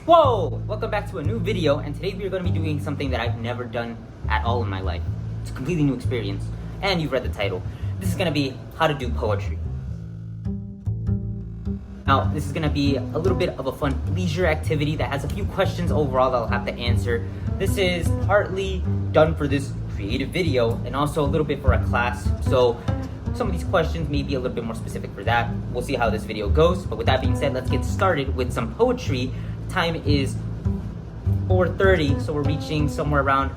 Whoa! Welcome back to a new video, and today we are going to be doing something that I've never done at all in my life. It's a completely new experience, and you've read the title. This is going to be how to do poetry. Now, this is going to be a little bit of a fun leisure activity that has a few questions overall that I'll have to answer. This is partly done for this creative video, and also a little bit for a class, so some of these questions may be a little bit more specific for that. We'll see how this video goes, but with that being said, let's get started with some poetry. Time is 4:30, so we're reaching somewhere around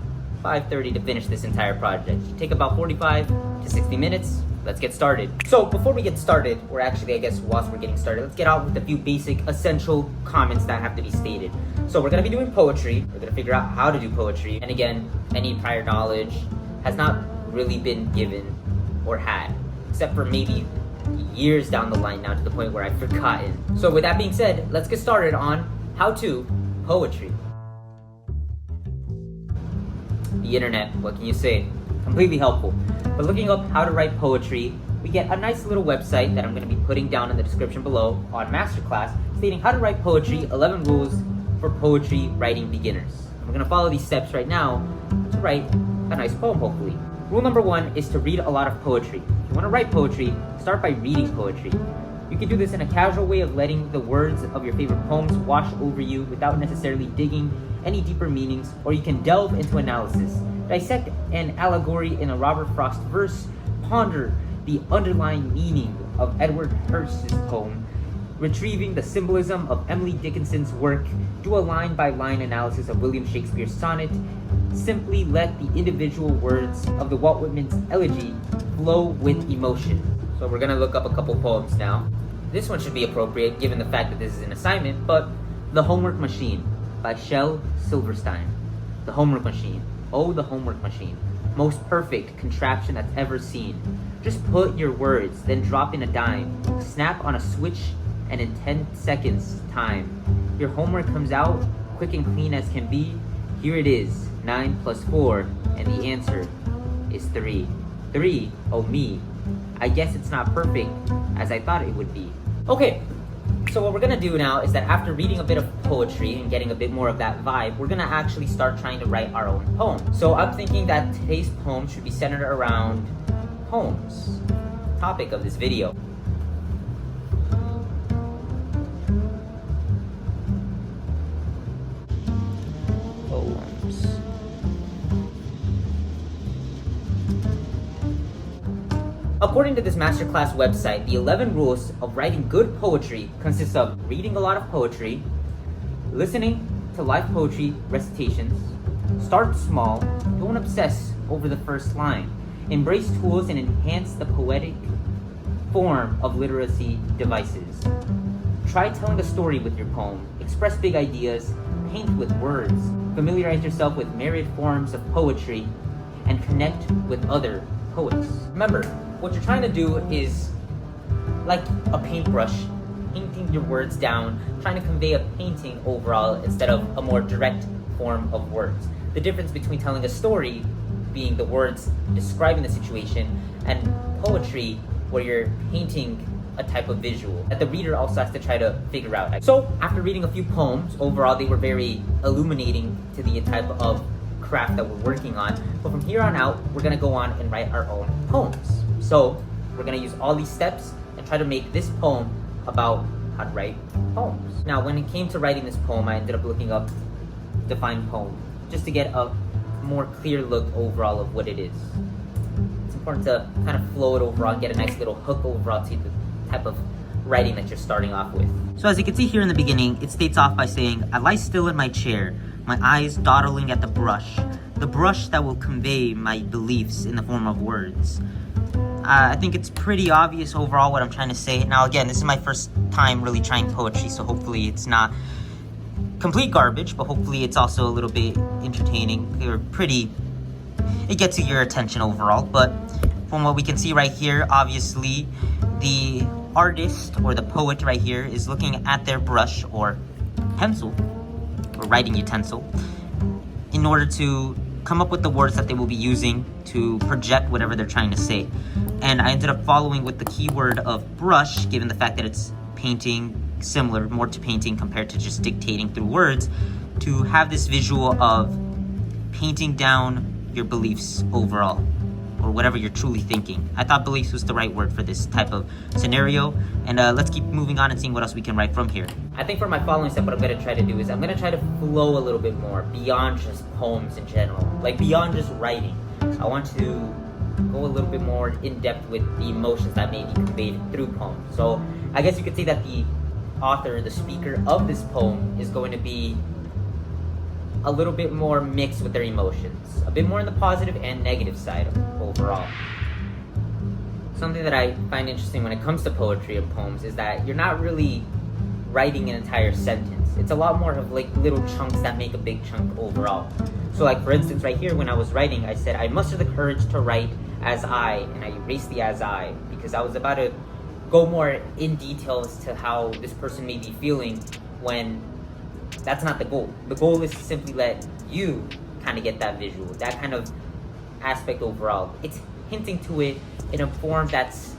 5:30 to finish this entire project. It should take about 45 to 60 minutes. Let's get started. So before we get started, or actually I guess whilst we're getting started, let's get out with a few basic essential comments that have to be stated. So we're gonna be doing poetry. We're gonna figure out how to do poetry. And again, any prior knowledge has not really been given or had, except for maybe years down the line now, to the point where I've forgotten. So with that being said, let's get started on how to poetry. The internet, what can you say? Completely helpful. But looking up how to write poetry, we get a nice little website that I'm going to be putting down in the description below on Masterclass, stating how to write poetry, 11 rules for poetry writing beginners. We're going to follow these steps right now to write a nice poem, hopefully. Rule number 1 is to read a lot of poetry. If you want to write poetry, start by reading poetry. You can do this in a casual way of letting the words of your favorite poems wash over you without necessarily digging any deeper meanings, or you can delve into analysis. Dissect an allegory in a Robert Frost verse, ponder the underlying meaning of Edward Hurst's poem, retrieving the symbolism of Emily Dickinson's work, do a line-by-line analysis of William Shakespeare's sonnet, simply let the individual words of the Walt Whitman's elegy flow with emotion. So we're gonna look up a couple poems now. This one should be appropriate given the fact that this is an assignment, but The Homework Machine by Shel Silverstein. The Homework Machine. Oh, the homework machine. Most perfect contraption that's ever seen. Just put your words, then drop in a dime. Snap on a switch, and in 10 seconds time, your homework comes out quick and clean as can be. Here it is, 9 plus 4, and the answer is 3. 3, oh me. I guess it's not perfect as I thought it would be. Okay, so what we're gonna do now is that after reading a bit of poetry and getting a bit more of that vibe, we're gonna actually start trying to write our own poem. So I'm thinking that today's poem should be centered around poems, topic of this video. Poems. According to this masterclass website, the 11 rules of writing good poetry consist of reading a lot of poetry, listening to live poetry recitations, start small, don't obsess over the first line, embrace tools and enhance the poetic form of literacy devices. Try telling a story with your poem, express big ideas, paint with words, familiarize yourself with myriad forms of poetry, and connect with other poets. Remember, what you're trying to do is like a paintbrush, painting your words down, trying to convey a painting overall instead of a more direct form of words. The difference between telling a story, being the words describing the situation, and poetry, where you're painting a type of visual that the reader also has to try to figure out. So after reading a few poems, overall they were very illuminating to the type of craft that we're working on. But from here on out, we're gonna go on and write our own poems. So we're gonna use all these steps and try to make this poem about how to write poems. Now, when it came to writing this poem, I ended up looking up define poem just to get a more clear look overall of what it is. It's important to kind of flow it overall and get a nice little hook overall to the type of writing that you're starting off with. So as you can see here in the beginning, it states off by saying, I lie still in my chair, my eyes dawdling at the brush that will convey my beliefs in the form of words. I think it's pretty obvious overall what I'm trying to say. Now again, this is my first time really trying poetry, so hopefully it's not complete garbage, but hopefully it's also a little bit entertaining. It gets your attention overall. But from what we can see right here, obviously the artist or the poet right here is looking at their brush or pencil or writing utensil in order to come up with the words that they will be using to project whatever they're trying to say. And I ended up following with the keyword of brush, given the fact that it's painting similar more to painting compared to just dictating through words, to have this visual of painting down your beliefs overall, or whatever you're truly thinking. I thought beliefs was the right word for this type of scenario, and let's keep moving on and seeing what else we can write from here. I think for my following step, what I'm going to try to do is I'm going to try to flow a little bit more beyond just poems in general, like beyond just writing. I want to go a little bit more in depth with the emotions that may be conveyed through poems. So I guess you could say that the author, the speaker of this poem, is going to be a little bit more mixed with their emotions, a bit more on the positive and negative side overall. Something that I find interesting when it comes to poetry and poems is that you're not really writing an entire sentence. It's a lot more of like little chunks that make a big chunk overall. So like for instance right here when I was writing, I said I muster the courage to write as I, and I erased the as I because I was about to go more in detail as to how this person may be feeling when that's not the goal. The goal is to simply let you kind of get that visual, that kind of aspect overall. It's hinting to it in a form that's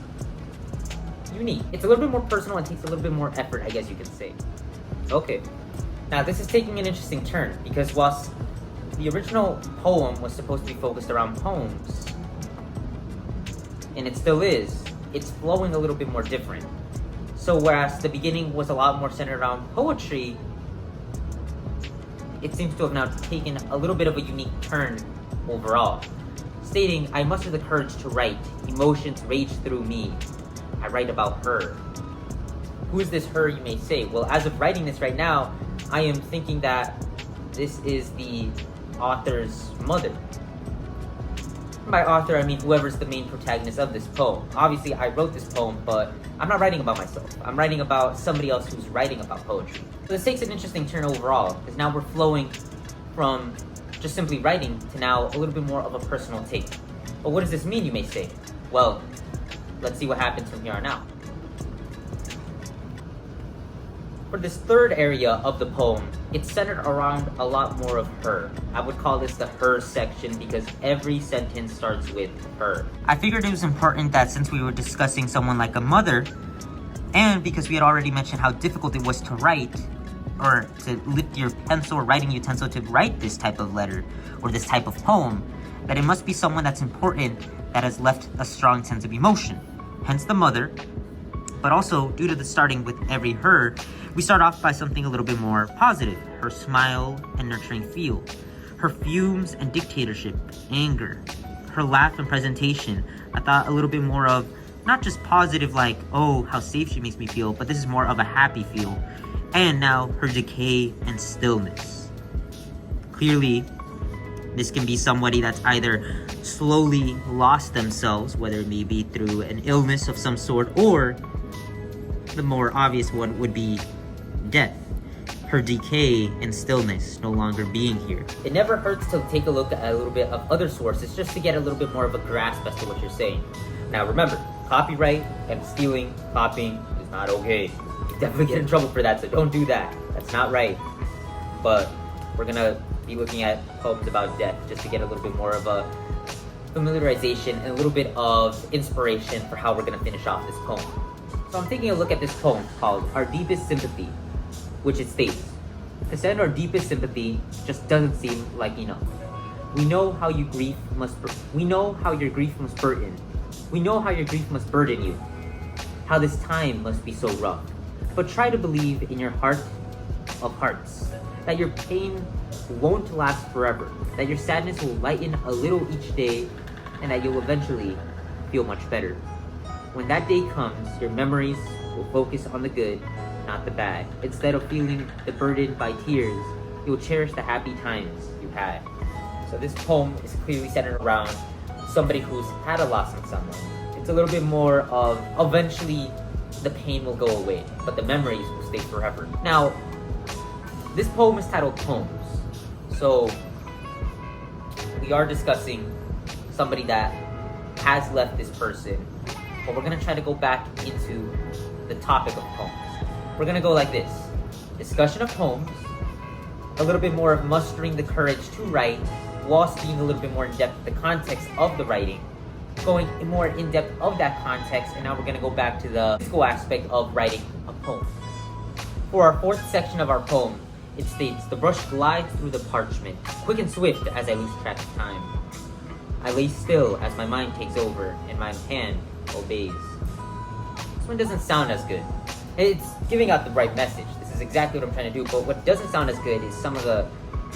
unique. It's a little bit more personal and takes a little bit more effort, I guess you could say. Okay. Now this is taking an interesting turn because whilst the original poem was supposed to be focused around poems, and it still is, it's flowing a little bit more different. So whereas the beginning was a lot more centered around poetry, it seems to have now taken a little bit of a unique turn overall. Stating, I muster the courage to write, emotions rage through me. I write about her. Who is this her, you may say? Well, as of writing this right now, I am thinking that this is the author's mother. By author, I mean whoever's the main protagonist of this poem. Obviously, I wrote this poem, but I'm not writing about myself. I'm writing about somebody else who's writing about poetry. So this takes an interesting turn overall, because now we're flowing from just simply writing to now a little bit more of a personal take. But what does this mean, you may say? Well, let's see what happens from here on out. For this third area of the poem, it's centered around a lot more of her. I would call this the her section because every sentence starts with her. I figured it was important that since we were discussing someone like a mother, and because we had already mentioned how difficult it was to write, or to lift your pencil or writing utensil to write this type of letter, or this type of poem, that it must be someone that's important that has left a strong sense of emotion. Hence the mother. But also, due to the starting with every her, we start off by something a little bit more positive. Her smile and nurturing feel. Her fumes and dictatorship, anger. Her laugh and presentation. I thought a little bit more of, not just positive like, oh, how safe she makes me feel, but this is more of a happy feel. And now, her decay and stillness. Clearly, this can be somebody that's either slowly lost themselves, whether it may be through an illness of some sort, or the more obvious one would be death. Her decay and stillness no longer being here. It never hurts to take a look at a little bit of other sources just to get a little bit more of a grasp as to what you're saying. Now remember, copyright and stealing, copying is not okay. You definitely get in trouble for that, so don't do that. That's not right. But we're gonna be looking at poems about death just to get a little bit more of a familiarization and a little bit of inspiration for how we're gonna finish off this poem. So I'm taking a look at this poem called Our Deepest Sympathy, which it states, to send our deepest sympathy just doesn't seem like enough. We know how your grief must burden. We know how your grief must burden you. How this time must be so rough. But try to believe in your heart of hearts that your pain won't last forever, that your sadness will lighten a little each day, and that you'll eventually feel much better. When that day comes, your memories will focus on the good, not the bad. Instead of feeling the burden by tears, you'll cherish the happy times you had. So this poem is clearly centered around somebody who's had a loss in someone. It's a little bit more of eventually the pain will go away, but the memories will stay forever. Now, this poem is titled Poems. So we are discussing somebody that has left this person, but we're gonna try to go back into the topic of poems. We're gonna go like this: discussion of poems, a little bit more of mustering the courage to write, whilst being a little bit more in depth with the context of the writing, going more in depth of that context, and now we're gonna go back to the physical aspect of writing a poem. For our fourth section of our poem, it states, "The brush glides through the parchment, quick and swift as I lose track of time. I lay still as my mind takes over and my hand obeys." This one doesn't sound as good. It's giving out the right message. This is exactly what I'm trying to do, but what doesn't sound as good is some of the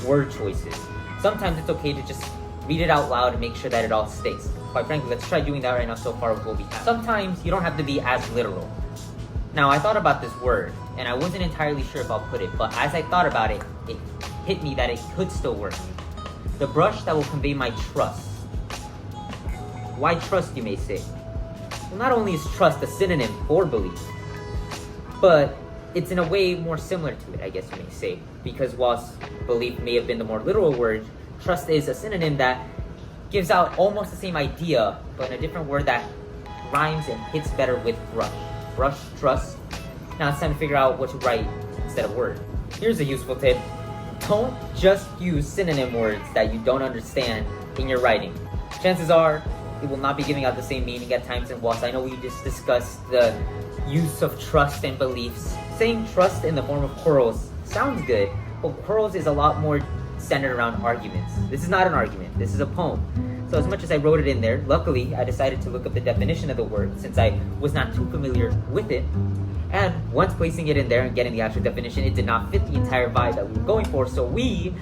word choices. Sometimes it's okay to just read it out loud and make sure that it all sticks. Quite frankly, let's try doing that right now so far with what we have. Sometimes you don't have to be as literal. Now, I thought about this word, and I wasn't entirely sure if I'll put it, but as I thought about it, it hit me that it could still work. The brush that will convey my trust. Why trust, you may say? Well, not only is trust a synonym for belief, but it's in a way more similar to it, I guess you may say. Because whilst belief may have been the more literal word, trust is a synonym that gives out almost the same idea, but in a different word that rhymes and hits better with brush. Brush, trust. Now it's time to figure out what to write instead of word. Here's a useful tip. Don't just use synonym words that you don't understand in your writing. Chances are it will not be giving out the same meaning at times, and whilst I know we just discussed the use of trust and beliefs, saying trust in the form of quarrels sounds good, but quarrels is a lot more centered around arguments. This is not an argument, this is a poem. So as much as I wrote it in there, luckily I decided to look up the definition of the word since I was not too familiar with it. And once placing it in there and getting the actual definition, it did not fit the entire vibe that we were going for, so we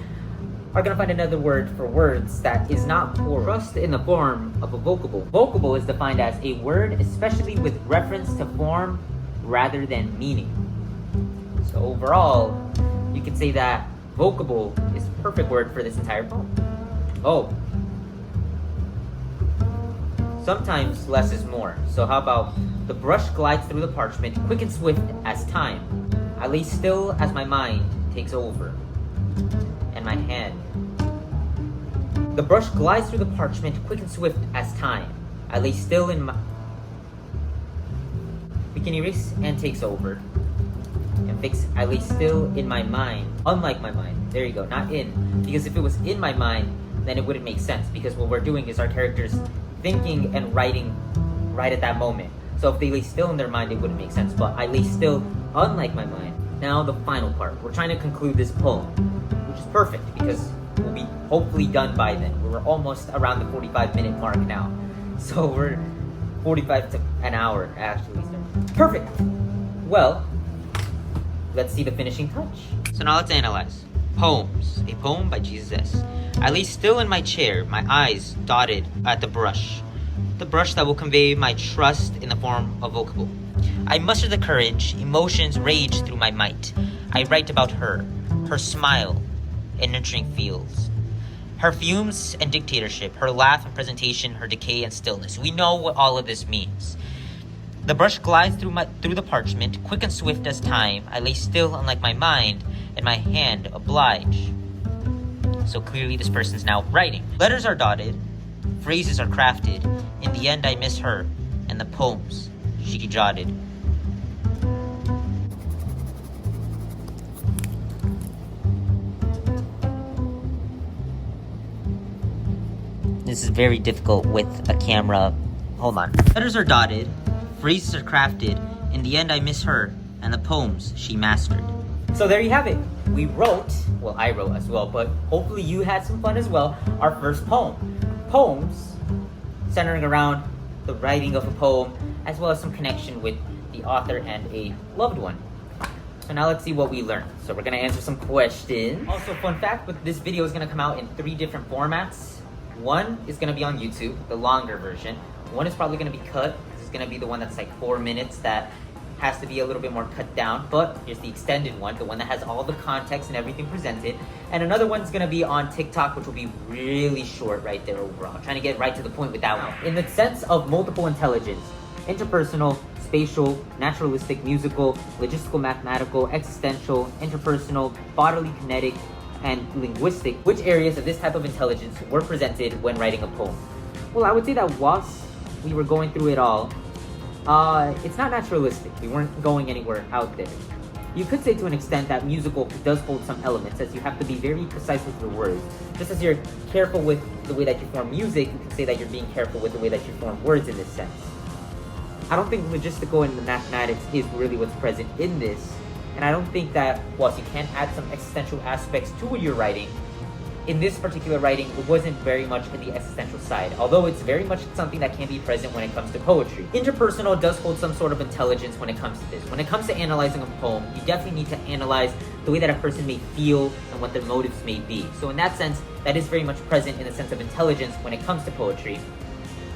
are going to find another word for words that is not plural. Trust in the form of a vocable. Vocable is defined as a word, especially with reference to form rather than meaning. So overall, you could say that vocable is a perfect word for this entire poem. Oh. Sometimes less is more. So how about, "The brush glides through the parchment, quick and swift as time. I lay still as my mind takes over, and my hand." The brush glides through the parchment, quick and swift as time. I lay still in my... We can erase "and takes over" and fix "I lay still in my mind." Unlike my mind. There you go, not in. Because if it was in my mind, then it wouldn't make sense. Because what we're doing is our characters thinking and writing right at that moment. So if they lay still in their mind, it wouldn't make sense. But I lay still unlike my mind. Now the final part. We're trying to conclude this poem, which is perfect because we'll be hopefully done by then. We're almost around the 45-minute mark now. So we're 45 to an hour actually. Perfect. Well, let's see the finishing touch. So now let's analyze. Poems. A poem by Jesus S. I lay still in my chair, my eyes dotted at the brush. The brush that will convey my trust in the form of vocable. I muster the courage, emotions rage through my might. I write about her, her smile and nurturing fields, her fumes and dictatorship, her laugh and presentation, her decay and stillness. We know what all of this means. The brush glides through the parchment, quick and swift as time. I lay still unlike my mind, and my hand oblige. So clearly this person's now writing. Letters are dotted, phrases are crafted. In the end I miss her, and the poems she jotted. This is very difficult with a camera. Hold on. Letters are dotted, phrases are crafted. In the end I miss her, and the poems she mastered. So there you have it. We wrote, well I wrote as well, but hopefully you had some fun as well, our first poem. Poems centering around the writing of a poem as well as some connection with the author and a loved one. So now let's see what we learned. So we're gonna answer some questions. Also, fun fact, but this video is gonna come out in 3 different formats. One is gonna be on YouTube, the longer version. One is probably gonna be cut. This is gonna be the one that's like 4 minutes that has to be a little bit more cut down, but here's the extended one, the one that has all the context and everything presented. And another one's gonna be on TikTok, which will be really short right there overall. Trying to get right to the point with that one. In the sense of multiple intelligence, interpersonal, spatial, naturalistic, musical, logistical, mathematical, existential, interpersonal, bodily, kinetic, and linguistic, which areas of this type of intelligence were presented when writing a poem? Well, I would say that whilst we were going through it all, it's not naturalistic. We weren't going anywhere out there. You could say to an extent that musical does hold some elements, as you have to be very precise with your words. Just as you're careful with the way that you form music, you could say that you're being careful with the way that you form words in this sense. I don't think logistical and the mathematics is really what's present in this, And I don't think that whilst you can add some existential aspects to your writing, in this particular writing, it wasn't very much in the existential side, although it's very much something that can be present when it comes to poetry. Interpersonal does hold some sort of intelligence when it comes to this. When it comes to analyzing a poem, you definitely need to analyze the way that a person may feel and what their motives may be. So in that sense, that is very much present in the sense of intelligence when it comes to poetry,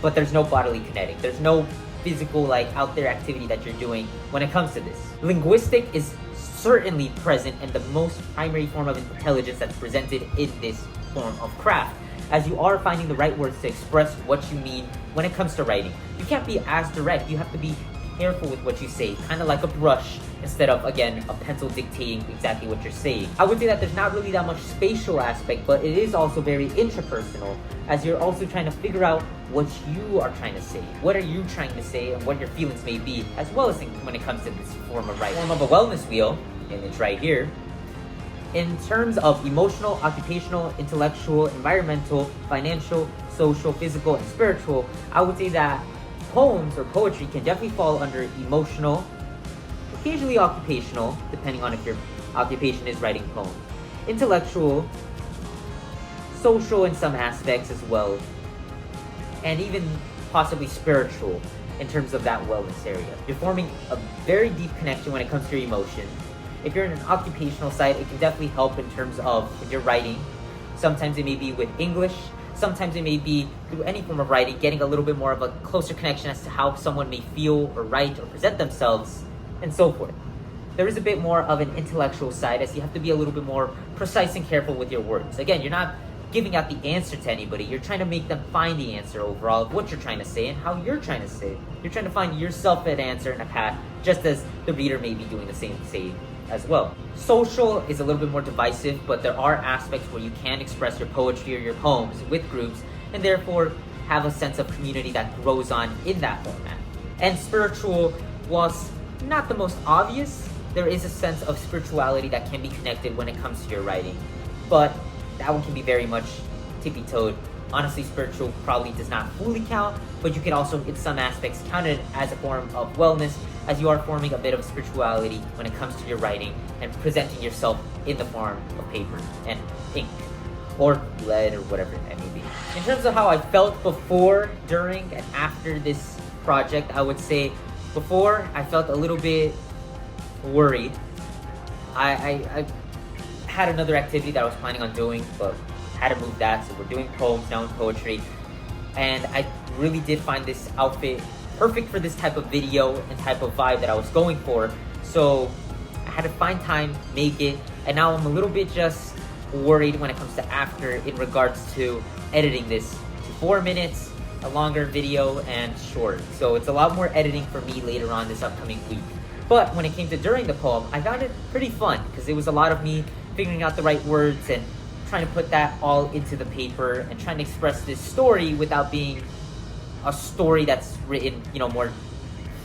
but there's no bodily kinetic. There's no physical, out there activity that you're doing when it comes to this. Linguistic is certainly present in the most primary form of intelligence that's presented in this form of craft, as you are finding the right words to express what you mean when it comes to writing. You can't be as direct, you have to be careful with what you say, kind of like a brush instead of, again, a pencil dictating exactly what you're saying. I would say that there's not really that much spatial aspect, but it is also very intrapersonal, as you're also trying to figure out what you are trying to say. What are you trying to say and what your feelings may be, as well as when it comes to this form of writing. Form of a wellness wheel, and it's right here. In terms of emotional, occupational, intellectual, environmental, financial, social, physical, and spiritual, I would say that poems or poetry can definitely fall under emotional, occasionally occupational, depending on if your occupation is writing poems, intellectual, social in some aspects as well, and even possibly spiritual in terms of that wellness area. You're forming a very deep connection when it comes to your emotion. If you're in an occupational side, it can definitely help in terms of when you're writing. Sometimes it may be with English, sometimes it may be through any form of writing, getting a little bit more of a closer connection as to how someone may feel or write or present themselves, and so forth. There is a bit more of an intellectual side, as you have to be a little bit more precise and careful with your words. Again, you're not giving out the answer to anybody. You're trying to make them find the answer overall of what you're trying to say and how you're trying to say it. You're trying to find yourself an answer and a path, just as the reader may be doing the same as well. Social is a little bit more divisive, but there are aspects where you can express your poetry or your poems with groups, and therefore have a sense of community that grows on in that format. And spiritual, whilst not the most obvious, there is a sense of spirituality that can be connected when it comes to your writing. But that one can be very much tippy-toed. Honestly, spiritual probably does not fully count, but you can also, in some aspects, count it as a form of wellness, as you are forming a bit of spirituality when it comes to your writing and presenting yourself in the form of paper and ink or lead or whatever that may be. In terms of how I felt before, during, and after this project, I would say before I felt a little bit worried. I had another activity that I was planning on doing, but had to move that, so we're doing poems now in poetry. And I really did find this outfit perfect for this type of video and type of vibe that I was going for. So I had to find time, make it, and now I'm a little bit just worried when it comes to after in regards to editing this to 4 minutes, a longer video, and short. So it's a lot more editing for me later on this upcoming week. But when it came to during the poem, I found it pretty fun because it was a lot of me figuring out the right words and trying to put that all into the paper and trying to express this story without being a story that's written, more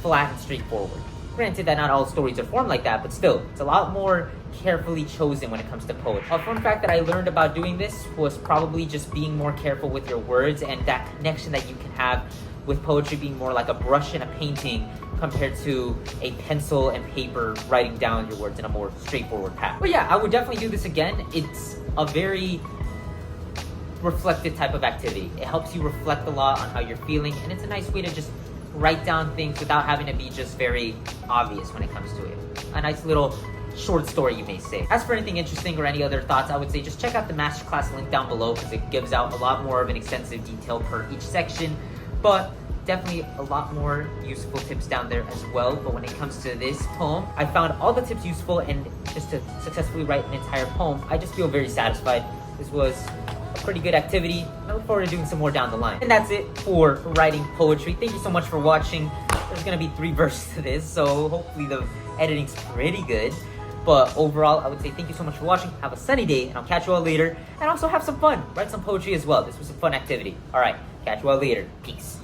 flat and straightforward. Granted that not all stories are formed like that, but still, it's a lot more carefully chosen when it comes to poetry. A fun fact that I learned about doing this was probably just being more careful with your words and that connection that you can have with poetry being more like a brush and a painting compared to a pencil and paper writing down your words in a more straightforward path. But yeah, I would definitely do this again. It's a very reflective type of activity. It helps you reflect a lot on how you're feeling, and it's a nice way to just write down things without having to be just very obvious when it comes to it. A nice little short story, you may say. As for anything interesting or any other thoughts, I would say just check out the masterclass link down below because it gives out a lot more of an extensive detail per each section, but definitely a lot more useful tips down there as well. But when it comes to this poem, I found all the tips useful, and just to successfully write an entire poem, I just feel very satisfied. This was a pretty good activity. I look forward to doing some more down the line. And that's it for writing poetry. Thank you so much for watching. There's gonna be 3 verses to this, so hopefully the editing's pretty good. But overall, I would say thank you so much for watching. Have a sunny day, and I'll catch you all later. And also have some fun. Write some poetry as well. This was a fun activity. All right, catch you all later. Peace.